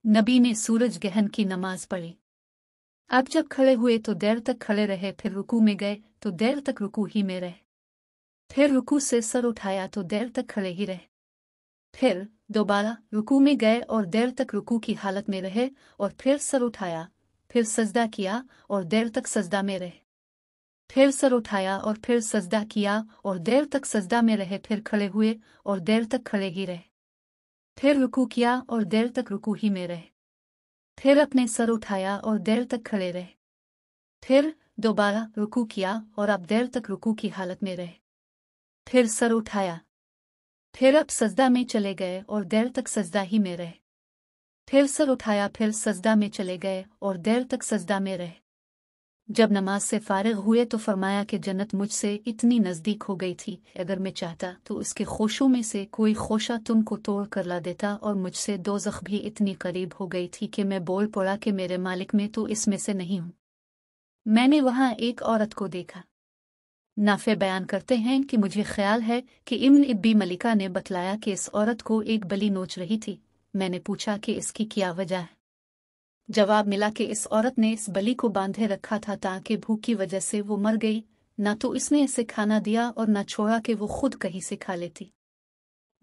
नबी ने सूरज ग्रहण की नमाज पढ़ी। अब जब खड़े हुए तो देर तक खड़े रहे, फिर रुकू में गए तो देर तक रुकू ही में रहे, फिर रुकू से सर उठाया तो देर तक खड़े ही रहे, फिर दोबारा रुकू में गए और देर तक रुकू की हालत में रहे और फिर सर उठाया, फिर सजदा किया और देर तक सजदा में रहे, फिर सर उठाया और फिर सजदा किया और देर तक सजदा में रहे, फिर खड़े हुए और देर तक खड़े ही रहे, फिर रुकू किया और देर तक रुकू ही में रहे, फिर अपने सर उठाया और देर तक खड़े रहे, फिर दोबारा रुकू किया और अब देर तक रुकू की हालत में रहे, फिर सर उठाया, फिर अब सजदा में चले गए और देर तक सजदा ही में रहे, फिर सर उठाया, फिर सजदा में चले गए और देर तक सजदा में रहे। जब नमाज से फारिग हुए तो फरमाया कि जन्नत मुझसे इतनी नज़दीक हो गई थी, अगर मैं चाहता तो उसके खोशों में से कोई खोशा तुमको तोड़ कर ला देता, और मुझसे दोज़ख भी इतनी करीब हो गई थी कि मैं बोल पड़ा कि मेरे मालिक में तो इसमें से नहीं हूँ। मैंने वहाँ एक औरत को देखा। नाफे बयान करते हैं कि मुझे ख्याल है कि इब्न अबी मलिका ने बतलाया कि इस औरत को एक बली नोच रही थी। मैंने पूछा कि इसकी क्या वजह है। जवाब मिला कि इस औरत ने इस बली को बांधे रखा था ताकि भूख की वजह से वो मर गई, ना तो इसने इसे खाना दिया और न छोड़ा कि वो खुद कहीं से खा लेती।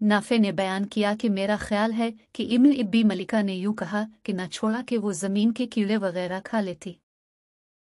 नाफे ने बयान किया कि मेरा ख्याल है कि इब्न अबी मलिका ने यूं कहा कि न छोड़ा कि वो ज़मीन के कीड़े वगैरह खा लेती।